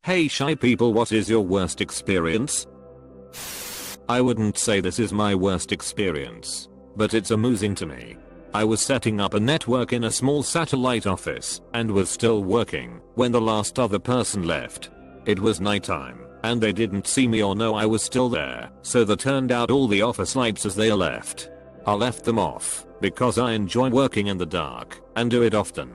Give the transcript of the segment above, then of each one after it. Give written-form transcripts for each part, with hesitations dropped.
Hey shy people, what is your worst experience? I wouldn't say this is my worst experience, but it's amusing to me. I was setting up a network in a small satellite office and was still working when the last other person left. It was nighttime and they didn't see me or know I was still there, so they turned out all the office lights as they left. I left them off because I enjoy working in the dark and do it often.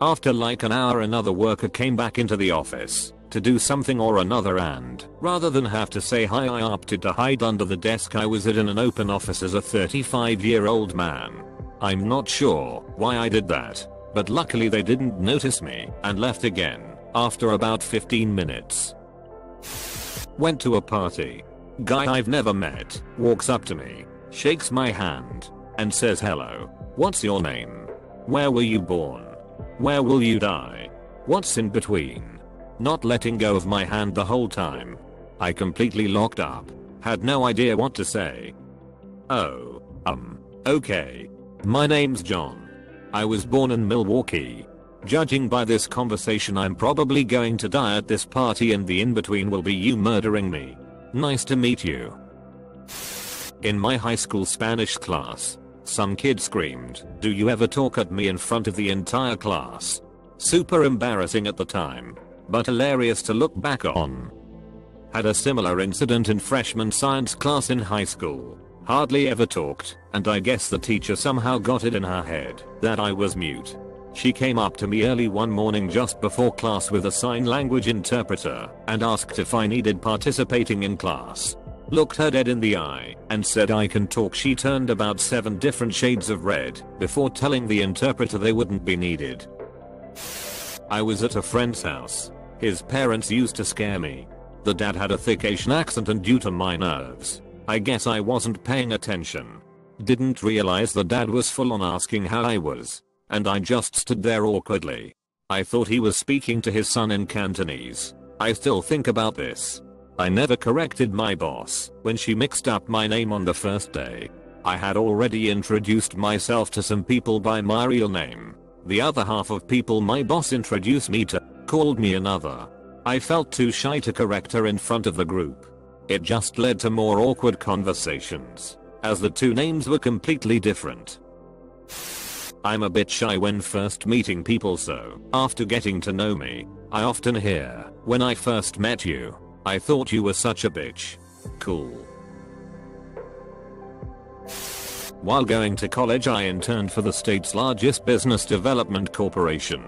After like an hour another worker came back into the office to do something or another, and rather than have to say hi I opted to hide under the desk I was at in an open office as a 35-year-old man. I'm not sure why I did that, but luckily they didn't notice me and left again after about 15 minutes. Went to a party. Guy I've never met walks up to me, shakes my hand, and says hello. What's your name? Where were you born? Where will you die? What's in between? Not letting go of my hand the whole time. I completely locked up. Had no idea what to say. Oh, okay. My name's John. I was born in Milwaukee. Judging by this conversation I'm probably going to die at this party and the in-between will be you murdering me. Nice to meet you. In my high school Spanish class, some kid screamed, "Do you ever talk at me?" in front of the entire class. Super embarrassing at the time, but hilarious to look back on. Had a similar incident in freshman science class in high school. Hardly ever talked, and I guess the teacher somehow got it in her head that I was mute. She came up to me early one morning just before class with a sign language interpreter and asked if I needed participating in class. Looked her dead in the eye and said I can talk. She turned about 7 different shades of red before telling the interpreter they wouldn't be needed. I was at a friend's house. His parents used to scare me. The dad had a thick Asian accent and due to my nerves, I guess I wasn't paying attention. Didn't realize the dad was full on asking how I was, and I just stood there awkwardly. I thought he was speaking to his son in Cantonese. I still think about this. I never corrected my boss when she mixed up my name on the first day. I had already introduced myself to some people by my real name. The other half of people my boss introduced me to called me another. I felt too shy to correct her in front of the group. It just led to more awkward conversations, as the two names were completely different. I'm a bit shy when first meeting people, so after getting to know me, I often hear, "When I first met you, I thought you were such a bitch." Cool. While going to college I interned for the state's largest business development corporation.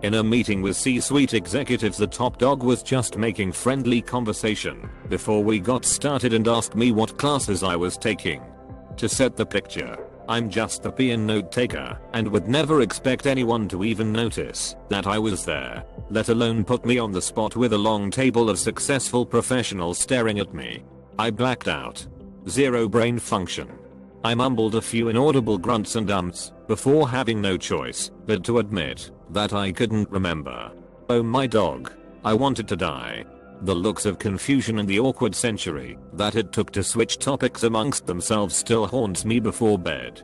In a meeting with C-suite executives the top dog was just making friendly conversation before we got started and asked me what classes I was taking. To set the picture, I'm just the peon note taker and would never expect anyone to even notice that I was there, let alone put me on the spot with a long table of successful professionals staring at me. I blacked out. Zero brain function. I mumbled a few inaudible grunts and ums before having no choice but to admit that I couldn't remember. Oh my dog. I wanted to die. The looks of confusion and the awkward century that it took to switch topics amongst themselves still haunts me before bed.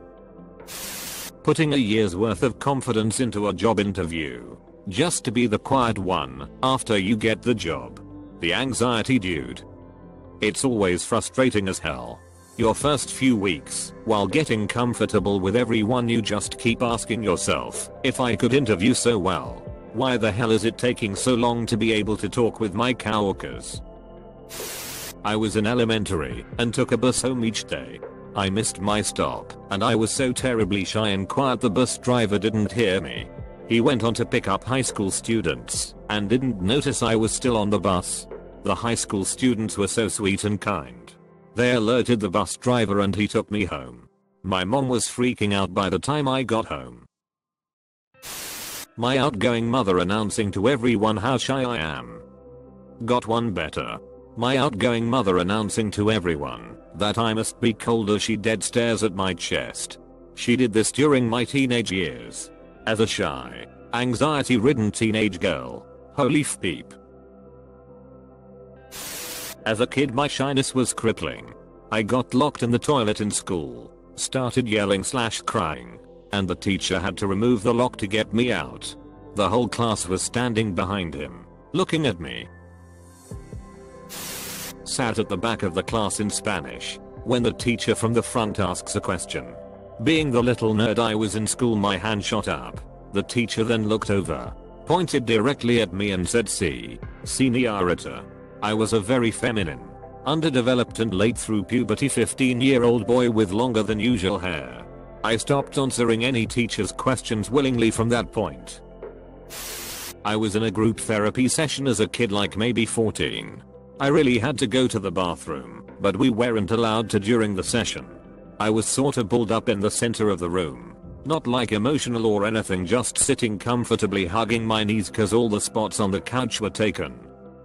Putting a year's worth of confidence into a job interview just to be the quiet one after you get the job. The anxiety, dude. It's always frustrating as hell. Your first few weeks, while getting comfortable with everyone, you just keep asking yourself, if I could interview so well, why the hell is it taking so long to be able to talk with my coworkers? I was in elementary and took a bus home each day. I missed my stop and I was so terribly shy and quiet the bus driver didn't hear me. He went on to pick up high school students and didn't notice I was still on the bus. The high school students were so sweet and kind. They alerted the bus driver and he took me home. My mom was freaking out by the time I got home. My outgoing mother announcing to everyone how shy I am. Got one better. My outgoing mother announcing to everyone that I must be colder. She dead stares at my chest. She did this during my teenage years. As a shy, anxiety-ridden teenage girl. Holy f***. As a kid my shyness was crippling. I got locked in the toilet in school, started yelling/crying, and the teacher had to remove the lock to get me out. The whole class was standing behind him, looking at me. sat at the back of the class in Spanish when the teacher from the front asks a question. Being the little nerd I was in school, my hand shot up. The teacher then looked over, pointed directly at me and said, "Sí, señorita." I was a very feminine, underdeveloped and late through puberty 15-year-old boy with longer than usual hair. I stopped answering any teacher's questions willingly from that point. I was in a group therapy session as a kid, like maybe 14. I really had to go to the bathroom, but we weren't allowed to during the session. I was sorta pulled up in the center of the room. Not like emotional or anything, just sitting comfortably hugging my knees cause all the spots on the couch were taken.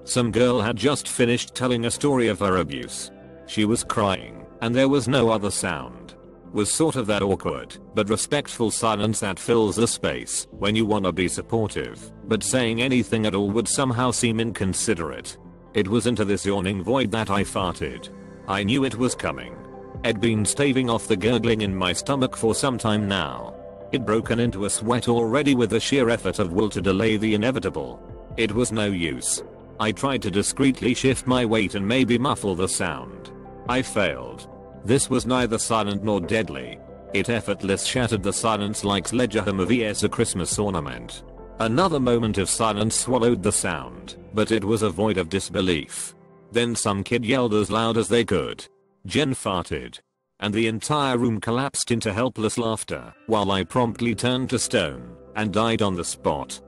Some girl had just finished telling a story of her abuse. She was crying, and there was no other sound. Was sort of that awkward but respectful silence that fills the space when you wanna be supportive, but saying anything at all would somehow seem inconsiderate. It was into this yawning void that I farted. I knew it was coming. I'd been staving off the gurgling in my stomach for some time now. It'd broken into a sweat already with the sheer effort of will to delay the inevitable. It was no use. I tried to discreetly shift my weight and maybe muffle the sound. I failed. This was neither silent nor deadly. It effortless shattered the silence like sledgehammer vs a Christmas ornament. Another moment of silence swallowed the sound, but it was a void of disbelief. Then some kid yelled as loud as they could. Jen farted. And the entire room collapsed into helpless laughter while I promptly turned to stone and died on the spot.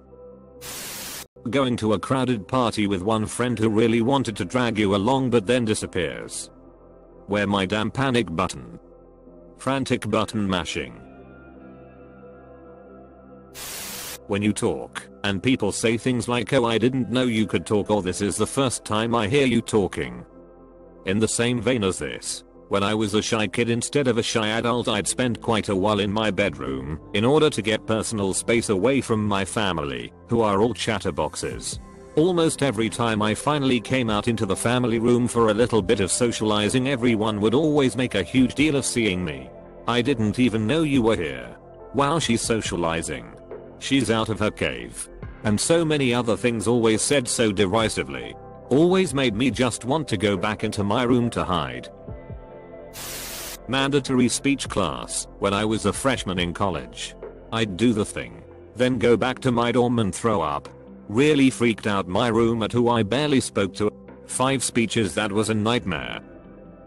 Going to a crowded party with one friend who really wanted to drag you along but then disappears. Where my damn panic button. Frantic button mashing. When you talk and people say things like, "Oh, I didn't know you could talk," or "This is the first time I hear you talking." In the same vein as this, when I was a shy kid instead of a shy adult, I'd spend quite a while in my bedroom in order to get personal space away from my family, who are all chatterboxes. Almost every time I finally came out into the family room for a little bit of socializing, everyone would always make a huge deal of seeing me. "I didn't even know you were here. Wow, she's socializing. She's out of her cave." And so many other things always said so derisively. Always made me just want to go back into my room to hide. Mandatory speech class when I was a freshman in college. I'd do the thing, then go back to my dorm and throw up. Really freaked out my roommate who I barely spoke to. 5 speeches, that was a nightmare.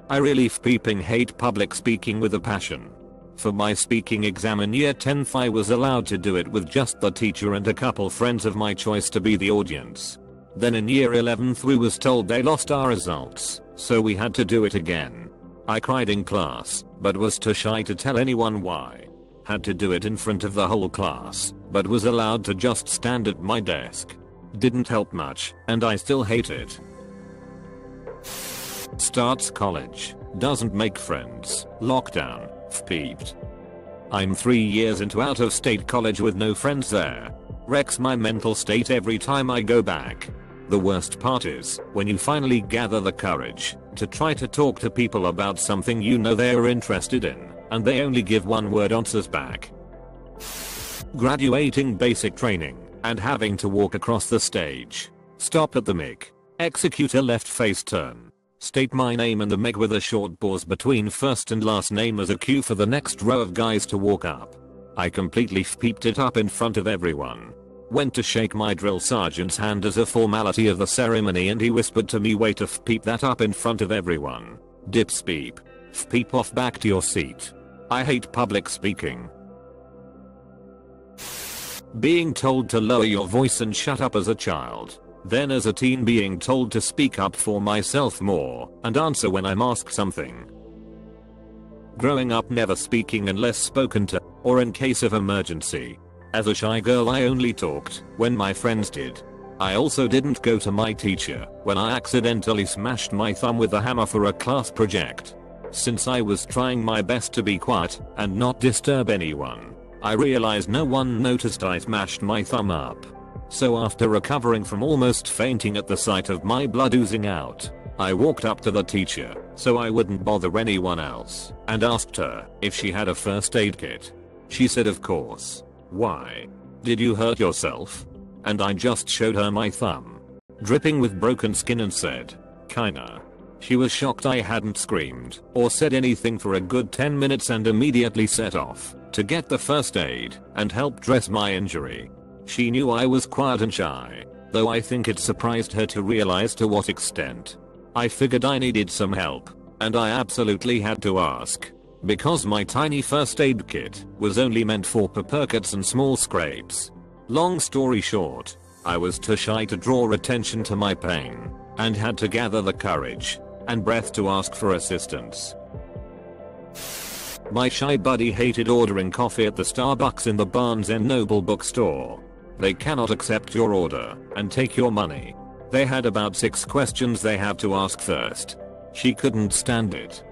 I really flipping hate public speaking with a passion. For my speaking exam in year 10th, I was allowed to do it with just the teacher and a couple friends of my choice to be the audience. Then in year 11th we was told they lost our results, so we had to do it again. I cried in class, but was too shy to tell anyone why. Had to do it in front of the whole class, but was allowed to just stand at my desk. Didn't help much, and I still hate it. Starts college, doesn't make friends, lockdown, peeped. I'm 3 years into out-of-state college with no friends there. Wrecks my mental state every time I go back. The worst part is when you finally gather the courage to try to talk to people about something you know they're interested in, and they only give one-word answers back. Graduating basic training and having to walk across the stage. Stop at the mic. Execute a left face turn. State my name in the mic with a short pause between first and last name as a cue for the next row of guys to walk up. I completely peeped it up in front of everyone. Went to shake my drill sergeant's hand as a formality of the ceremony, and he whispered to me, "Wait to peep that up in front of everyone. Dips peep. Peep off back to your seat." I hate public speaking. Being told to lower your voice and shut up as a child. Then as a teen being told to speak up for myself more and answer when I'm asked something. Growing up never speaking unless spoken to, or in case of emergency. As a shy girl I only talked when my friends did. I also didn't go to my teacher when I accidentally smashed my thumb with a hammer for a class project. Since I was trying my best to be quiet and not disturb anyone, I realized no one noticed I smashed my thumb up. So after recovering from almost fainting at the sight of my blood oozing out, I walked up to the teacher so I wouldn't bother anyone else and asked her if she had a first aid kit. She said of course. "Why? Did you hurt yourself?" And I just showed her my thumb, dripping with broken skin, and said, "Kinda." She was shocked I hadn't screamed or said anything for a good 10 minutes and immediately set off to get the first aid and help dress my injury. She knew I was quiet and shy, though I think it surprised her to realize to what extent. I figured I needed some help, and I absolutely had to ask. Because my tiny first aid kit was only meant for percuts and small scrapes. Long story short, I was too shy to draw attention to my pain, and had to gather the courage and breath to ask for assistance. My shy buddy hated ordering coffee at the Starbucks in the Barnes & Noble bookstore. They cannot accept your order and take your money. They had about 6 questions they have to ask first. She couldn't stand it.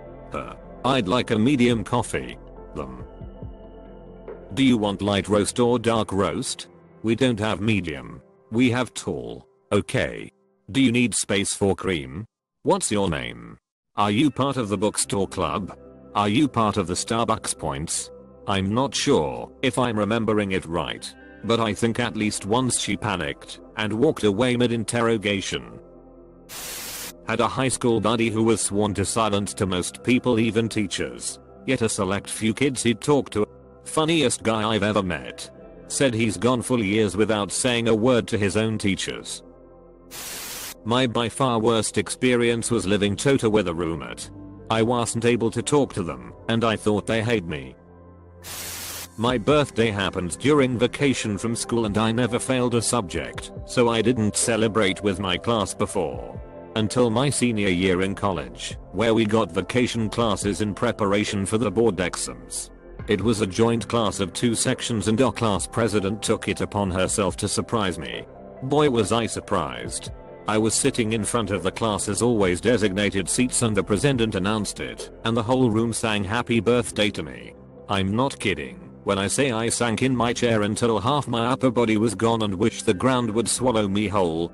I'd like a medium coffee. Them. Do you want light roast or dark roast? We don't have medium. We have tall. Okay. Do you need space for cream? What's your name? Are you part of the bookstore club? Are you part of the Starbucks points? I'm not sure if I'm remembering it right, but I think at least once she panicked and walked away mid-interrogation. Had a high school buddy who was sworn to silence to most people, even teachers, yet a select few kids he'd talk to. Funniest guy I've ever met. Said he's gone full years without saying a word to his own teachers. My by far worst experience was living together with a roommate. I wasn't able to talk to them, and I thought they hate me. My birthday happened during vacation from school and I never failed a subject, so I didn't celebrate with my class before. Until my senior year in college, where we got vacation classes in preparation for the board exams. It was a joint class of 2 sections and our class president took it upon herself to surprise me. Boy was I surprised. I was sitting in front of the class's always designated seats and the president announced it, and the whole room sang happy birthday to me. I'm not kidding when I say I sank in my chair until half my upper body was gone and wished the ground would swallow me whole.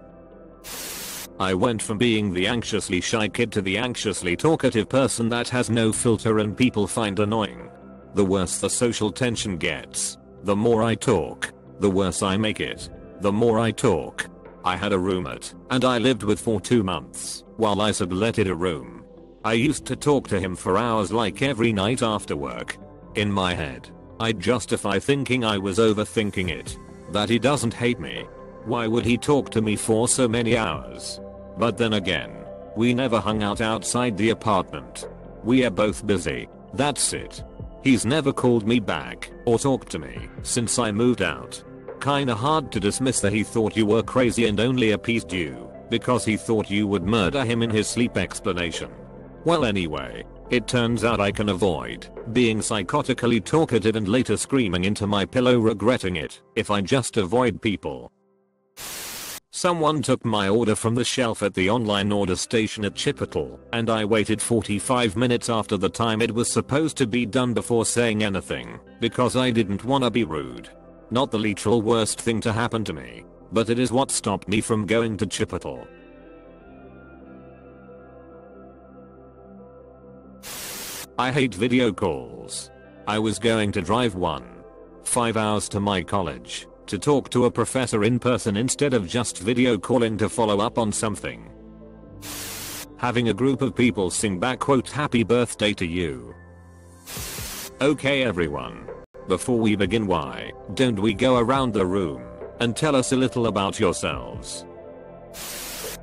I went from being the anxiously shy kid to the anxiously talkative person that has no filter and people find annoying. The worse the social tension gets. The more I talk, the worse I make it. The more I talk. I had a roommate, and I lived with for 2 months, while I subletted a room. I used to talk to him for hours like every night after work. In my head, I'd justify thinking I was overthinking it. That he doesn't hate me. Why would he talk to me for so many hours? But then again, we never hung out outside the apartment. We are both busy, that's it. He's never called me back or talked to me since I moved out. Kinda hard to dismiss that he thought you were crazy and only appeased you because he thought you would murder him in his sleep explanation. Well anyway, it turns out I can avoid being psychotically talkative and later screaming into my pillow regretting it if I just avoid people. Someone took my order from the shelf at the online order station at Chipotle, and I waited 45 minutes after the time it was supposed to be done before saying anything, because I didn't wanna be rude. Not the literal worst thing to happen to me, but it is what stopped me from going to Chipotle. I hate video calls. I was going to drive 1.5 hours to my college to talk to a professor in person instead of just video calling to follow up on something. Having a group of people sing back quote happy birthday to you. Okay everyone. Before we begin, why don't we go around the room and tell us a little about yourselves?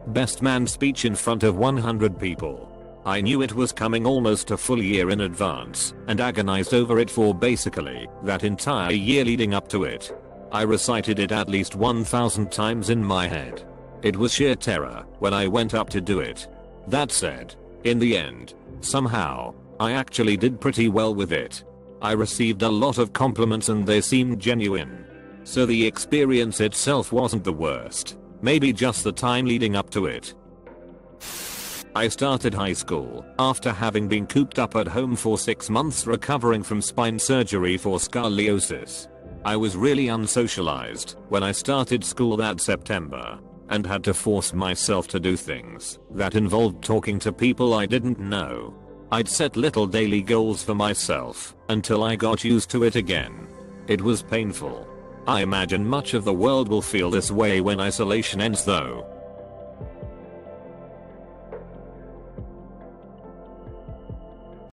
Best man speech in front of 100 people. I knew it was coming almost a full year in advance and agonized over it for basically that entire year leading up to it. I recited it at least 1,000 times in my head. It was sheer terror when I went up to do it. That said, in the end, somehow, I actually did pretty well with it. I received a lot of compliments and they seemed genuine. So the experience itself wasn't the worst, maybe just the time leading up to it. I started high school after having been cooped up at home for 6 months recovering from spine surgery for scoliosis. I was really unsocialized when I started school that September and had to force myself to do things that involved talking to people I didn't know. I'd set little daily goals for myself until I got used to it again. It was painful. I imagine much of the world will feel this way when isolation ends though.